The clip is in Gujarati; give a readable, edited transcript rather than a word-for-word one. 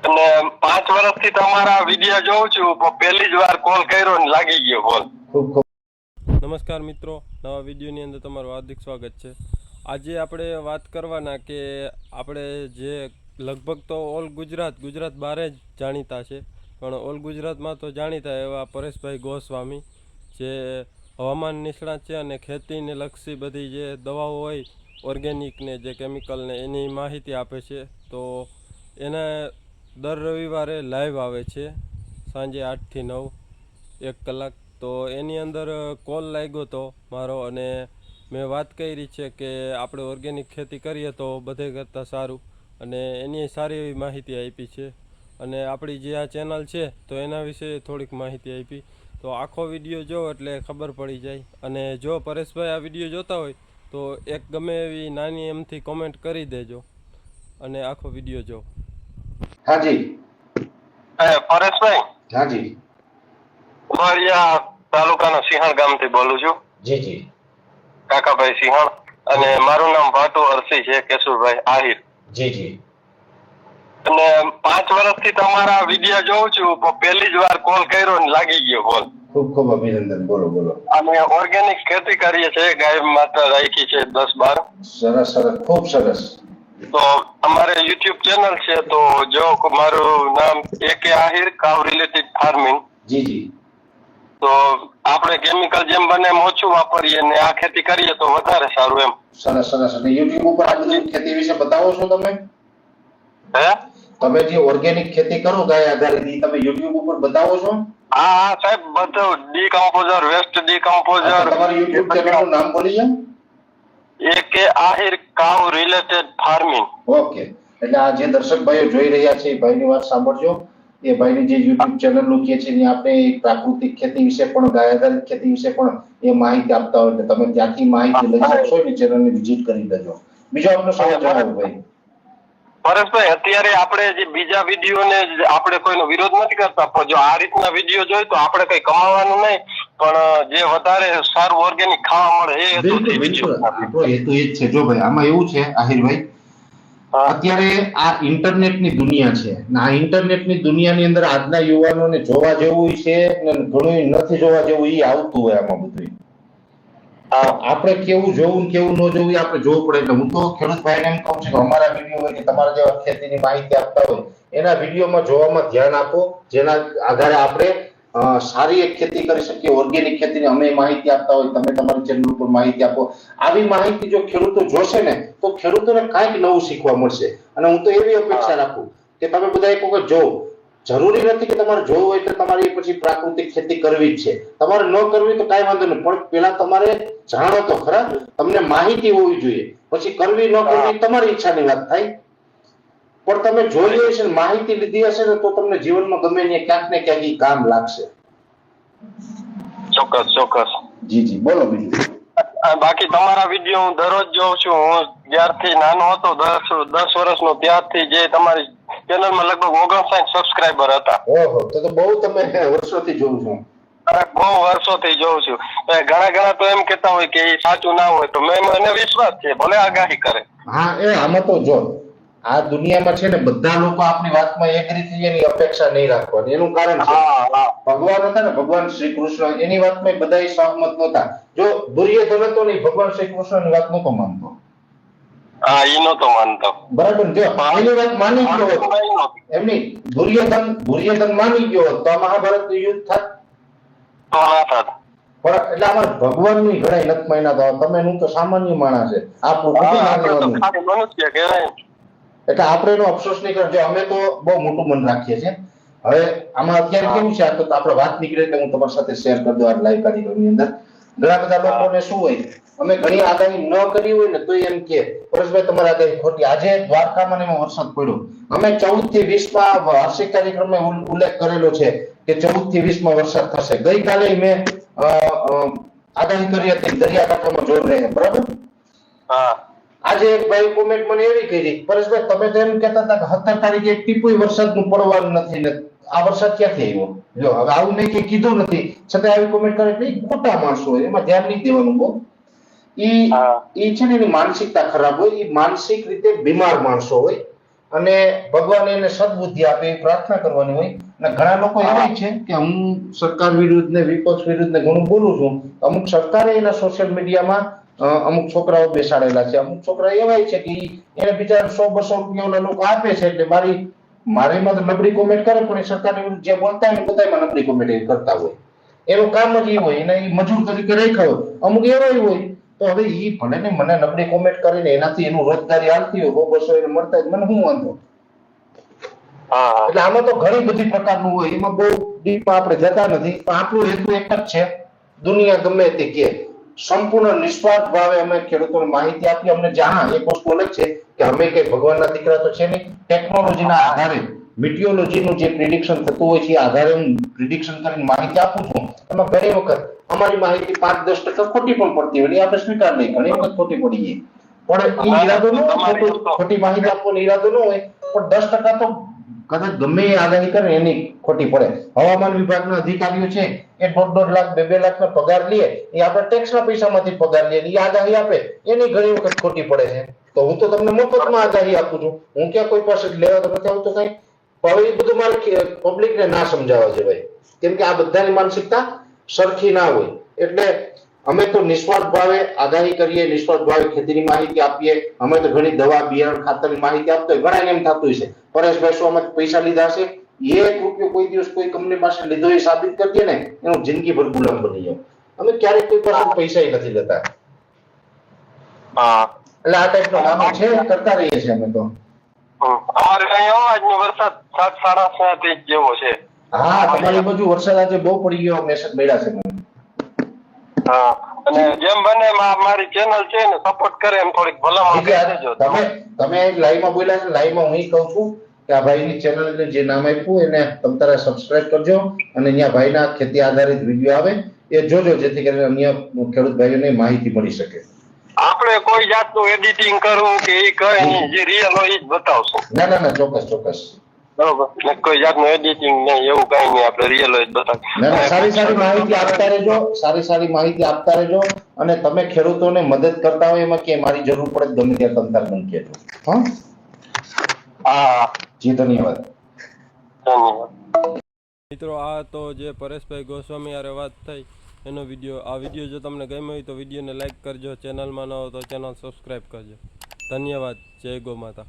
અને 5 વર્ષથી તમારા વિડીયો જોઉં છું, પણ પહેલી જ વાર કોલ કર્યો ને લાગી ગયો કોલ. ખૂબ ખૂબ નમસ્કાર મિત્રો, નવા વિડીયોની અંદર તમારું હાર્દિક સ્વાગત છે. આજે આપણે વાત કરવાના કે આપણે જે લગભગ તો ઓલ ગુજરાત બહાર જ જાણીતા છે, પણ ઓલ ગુજરાતમાં તો જાણીતા એવા પરેશભાઈ ગોસ્વામી, જે હવામાન નિષ્ણાત છે અને ખેતીને લક્ષી બધી જે દવાઓ હોય ઓર્ગેનિકને જે કેમિકલને એની માહિતી આપે છે. તો એના દર રવિવારે લાઈવ આવે છે સાંજે 8 થી 9 1 કલાક. તો એની અંદર કોલ લાગ્યો હતો મારો અને મેં વાત કરી છે કે આપણે ઓર્ગેનિક ખેતી કરીએ તો બધે કરતાં સારું, અને એની સારી એવી માહિતી આપી છે. અને આપણી જે આ ચેનલ છે તો એના વિશે થોડીક માહિતી આપી. તો આખો વિડીયો જો એટલે ખબર પડી જાય. અને જો પરેશભાઈ આ વિડીયો જોતા હોય તો એક ગમે એવી નાની એમથી કોમેન્ટ કરી દેજો અને આખો વિડીયો જો. હાજી પરેશભાઈ, હાજી ઉમરિયા તાલુકાના સિંહણ ગામથી બોલું છું. જી જી કાકાભાઈ સિંહણ. અને મારું નામ ભાટુ અરસી છે, કેશુરભાઈ આહિર. જી જી અને 5 વર્ષથી તમારા વિડીયો જોઉં છું, પણ પહેલી જ વાર કોલ કર્યો ને લાગી ગયો કોલ. ખૂબ ખૂબ અભિનંદન. બોલો બોલો. અમે ઓર્ગેનિક ખેતી કરીએ છીએ, ગાય માતા રાખી છે 10-12. સરસ સરસ, ખૂબ સરસ. તો અમારે યુટ્યુબ ચેનલ છે, તો જો મારું નામ AK આહિર, કાવ રિલેટેડ ફાર્મિંગ. જી જી તો આપણે કેમિકલ જેમ બને એમ ઓછું વાપરીએ ને આ ખેતી કરીએ તો વધારે સારું એમ. સરસ સરસ. અને યુટ્યુબ ઉપર આ બધું ખેતી વિશે બતાવો છો તમે? હે, તમે જે ઓર્ગેનિક ખેતી કરો ગાય આધારિત, ઈ તમે યુટ્યુબ ઉપર બતાવો છો? હા હા સાહેબ, બધું ડીકમ્પોઝર, વેસ્ટ ડીકમ્પોઝર. તમારું યુટ્યુબ ચેનલનું નામ બોલી જાઓ. AK આહિર, કાવ રિલેટેડ ફાર્મિંગ. ઓકે. એટલે આ જે દર્શક ભાઈઓ જોઈ રહ્યા છે એ ભાઈની વાત સાંભળજો. એ ભાઈની જે યુટ્યુબ ચેનલ મૂકીએ છે એની આપણે પ્રાકૃતિક ખેતી વિશે પણ, ગાય આધારિત ખેતી વિશે પણ એ માહિતી આપતા હોય, એટલે તમે ત્યાંથી માહિતી લઈ શકશો. એની ચેનલને વિઝિટ કરી લેજો. બીજો આપનો સવાલ જણાવો ભાઈ. પરેશભાઈ, અત્યારે આપણે જે બીજા વિડીયોને આપણે કોઈનો વિરોધ નથી કરતા, પણ જો આ રીતના વિડીયો જોઈ તો આપણે કઈ કમાવાનું નહીં, પણ જે વધારે સારું ઓર્ગેનિક ખાવા મળે એ હેતુથી બિલકુલ વિડીયો. આપણો હેતુ એ જ છે. જો ભાઈ આમાં એવું છે આહિરભાઈ, અત્યારે આ ઇન્ટરનેટની દુનિયા છે ને આ ઇન્ટરનેટની દુનિયાની અંદર આજના યુવાનોને જોવા જેવું છે ને ઘણું નથી જોવા જેવું ઈ આવતું હોય આમાં બધું. આપણે કેવું જોવું ને કેવું ન જોવું આપણે જોવું પડે. એટલે હું તો ખેડૂત ભાઈને એમ કહું છું કે અમારા વિડીયો હોય કે તમારા જેવા ખેતીની માહિતી આપતા હોય એના વિડીયોમાં જોવામાં ધ્યાન આપો, જેના આધારે આપણે સારી એક ખેતી કરી શકીએ. ઓર્ગેનિક ખેતીની અમે માહિતી આપતા હોય, તમે તમારી ચેનલ ઉપર માહિતી આપો. આવી માહિતી જો ખેડૂતો જોશે ને તો ખેડૂતોને કાંઈક નવું શીખવા મળશે. અને હું તો એવી અપેક્ષા રાખું કે તમે બધા એક વખત જોવો. જરૂરી નથી કે તમારે જોવું હોય તો તમારે પછી પ્રાકૃતિક ખેતી કરવી જ છે. તમારે ન કરવી તો કાંઈ વાંધો નહીં, પણ પેલા તમારે જાણો તો ખરા, તમને માહિતી હોવી જોઈએ. પછી કરવી ન કરવી તમારી ઈચ્છાની વાત થાય, પણ તમે જોઈ હશે ને માહિતી લીધી હશે ને તો તમને જીવનમાં ગમે ને ક્યાંક ને ક્યાંક ઈ કામ લાગશે. ચોક્કસ ચોક્કસ. જી જી બોલો બીજું. બાકી તમારા વિડીયો હું દરરોજ જોઉં છું. હું જ્યારથી નાનો હતો, 10 વર્ષનો, ત્યારથી જે તમારી ચેનલમાં લગભગ 59 સબસ્ક્રાઇબર હતા. ઓહો, તો બહુ તમે વર્ષોથી જોઉં છું. બહુ વર્ષોથી જોઉં છું. ઘણા તો એમ કેતા હોય કે એ સાચું ના હોય, તો મને વિશ્વાસ છે, ભલે આગાહી કરે. હા, એ આમાં તો જો આ દુનિયામાં છે ને બધા લોકો આપણી વાતમાં એગ્રી થઈ એની અપેક્ષા નહીં રાખવાની. એનું કારણ છે ભગવાન હતા ને, ભગવાન શ્રી કૃષ્ણ, એની વાતમાં બધા સહમત નહોતા. જો દુર્યોધન હતો ને ભગવાન શ્રી કૃષ્ણની વાત નહોતો માનતો. હા, ઈ નહોતો માનતો. બરાબર. જો એની વાત માની ગયો હોત, એમની દુર્યોધન માની ગયો હોત તો આ મહાભારતનું યુદ્ધ થાત. પણ એટલે અમારે ભગવાનની ઘણા નથી માન્યા. તો તમે હું તો સામાન્ય માણસ છે, આપણું એટલે આપણે એનો અફસોસ નહીં કરજો. અમે તો બહુ મોટું મન રાખીએ છીએ. હવે આમાં અત્યારે કેવું છે, તો આપણે વાત નીકળે એટલે હું તમારી સાથે શેર કરી દઉં. આ લાઈવ કાર્યક્રમની અંદર ઘણા બધા લોકોને શું હોય, અમે ઘણી આગાહી ન કરી હોય ને તો એમ કે પરેશભાઈ તમારી આગાહી ખોટી. આજે દ્વારકામાં એમાં વરસાદ પડ્યો. અમે 14 થી 20 માં વાર્ષિક કાર્યક્રમમાં ઉલ્લેખ કરેલો છે કે 14 થી 20 માં વરસાદ થશે. ગઈકાલે મેં આગાહી કરી હતી દરિયાકાંઠામાં જોર રહે. બરાબર. આજે એક ભાઈ કોમેન્ટ મને એવી કરી, પરેશભાઈ તમે તો એમ કહેતા હતા કે 17 તારીખે એક ટીપુય વરસાદનું પડવાનું નથી ને આ વરસાદ ક્યાંથી આવ્યો? જો હવે આવું નહીં કે કીધું નથી છતાં આવી કોમેન્ટ કરે એટલે ખોટા માણસો હોય, એમાં ધ્યાન નહીં દેવાનું. બહુ ઈ છે ને એની માનસિકતા ખરાબ હોય. ઈ માનસિક રીતે બીમાર માણસો હોય. અને ભગવાન એને સદબુદ્ધિ આપે એવી પ્રાર્થના કરવાની હોય. અને ઘણા લોકો એવા છે કે હું સરકાર વિરુદ્ધ ને વિપક્ષ વિરુદ્ધ ને ઘણું બોલું છું. અમુક સરકારે એના સોશિયલ મીડિયામાં અમુક છોકરાઓ બેસાડેલા છે. અમુક છોકરા એવા છે કે એને બિચારા 100-200 રૂપિયા લોકો આપે છે એટલે મારીમાં તો નબળી કોમેન્ટ કરે, પણ એ સરકારની વિરુદ્ધ જે બોલતા હોય ને બધામાં નબળી કોમેન્ટ કરતા હોય. એનું કામ જ એ હોય, એને મજૂર તરીકે રાખ્યા હોય. અમુક એવા હોય તો હવે ઈ ભલે ને મને નબળી કોમેન્ટ કરીને એનાથી એનું રોજગારી હાલતી હોય, 200 એને મળતા હોય, મને શું વાંધો? એટલે આમાં તો ઘણી બધી પ્રકારનું હોય, એમાં બહુ ડીપમાં આપણે જતા નથી. પણ આપણું હેતુ એક જ છે, દુનિયા ગમે તે કે સંપૂર્ણ નિસ્વાર્થ ભાવે અમે ખેડૂતોને માહિતી આપી. અમને જાણ એક વસ્તુ અલગ છે કે અમે કઈ ભગવાનના દીકરા તો છે નહીં. ટેકનોલોજીના આધારે મિટિયોલોજીનું જે પ્રિડિક્શન થતું હોય છે એ આધારે હું પ્રિડિક્શન કરીને માહિતી આપું છું. એમાં ઘણી વખત અમારી માહિતી 5-10% ખોટી પણ પડતી હોય, આપણે સ્વીકાર નહીં, ઘણી વખત ખોટી પડી ગઈ. પણ એ ઈરાદો ન હોય, ખોટી માહિતી આપવાનો ઈરાદો ન હોય, પણ 10% તો કદાચ ગમે એ આગાહી કરે એની ખોટી પડે. હવામાન વિભાગના અધિકારીઓ છે એ 1.5 લાખ 2 લાખનો પગાર લે, એ આપણે ટેક્સના પૈસામાંથી પગાર લે, એ આગાહી આપે એની ઘણી વખત ખોટી પડે છે. તો હું તો તમને મફતમાં આગાહી આપું છું, હું ક્યાં કોઈ પાસે લેવા તો નથી આવતો કઈ. પણ એ બધું મારે પબ્લિકને ના સમજાવવા જવાય, કેમ કે આ બધાની માનસિકતા સરખી ના હોય. એટલે અમે તો નિસ્વાર્થ ભાવે આગાહી કરીએ, નિસ્વાર્થ ભાવે ખેતીની માહિતી આપીએ. અમે તો ઘણી દવા, બિયારણ, ખાતરની માહિતી આપતો હોય. ઘણા એમ થતું છે પરેશભાઈ શું અમે પૈસા લીધા છે, 1 રૂપિયો કોઈ દિવસ કોઈ કંપની પાસે લીધો એ સાબિત કરીએ ને એનું જિંદગીભર ગુલામ બની જાવ. અમે ક્યારેક કોઈ પાસે પૈસા નથી લેતા. એટલે આ ટાઈપનો કામ છે, કરતા રહીએ છીએ અમે તો. અમારે અહીંયા આજનો વરસાદ 7-7.5 જેવો છે. હા, તમારી બાજુ વરસાદ આજે બહુ પડી ગયો, મેસેજ મળ્યા છે મને. હા, અને જેમ બને મારી ચેનલ છે ને સપોર્ટ કરે એમ થોડીક ભલામણ કરી દેજો. તમે લાઈવમાં બોલ્યા છે, લાઈવમાં હું કહું છું કે આ ભાઈની ચેનલને જે નામ આપ્યું એને તમે તારે સબસ્ક્રાઇબ કરજો, અને અહીંયા ભાઈના ખેતી આધારિત વિડીયો આવે એ જોજો, જેથી કરીને અન્ય ખેડૂત ભાઈઓને માહિતી મળી શકે. આપણે કોઈ જાતનું એડિટિંગ કરવું કે એ કઈ નહીં, જે રિયલ હોય એ જ બતાવશું. ના, ચોક્કસ. બરોબર, કોઈ જાતનું એડિટિંગ નહીં, એવું કઈ નહીં, આપણે રિયલ હોય જ બતાવીશું. સારી માહિતી આપતા રહેજો, સારી માહિતી આપતા રહેજો. અને તમે ખેડૂતોને મદદ કરતા હોય એમાં કે મારી જરૂર પડે ગમે ત્યાં તમતાર મને કહેજો. હા જી, ધન્યવાદ. મિત્રો, આ તો જે પરેશભાઈ ગોસ્વામી હારે વાત થઈ એનો વિડીયો. આ વિડીયો જો તમને ગમ્યો હોય તો વિડીયોને લાઈક કરજો, ચેનલમાં ન હો તો ચેનલ સબસ્ક્રાઈબ કરજો. ધન્યવાદ. જય ગૌ માતા.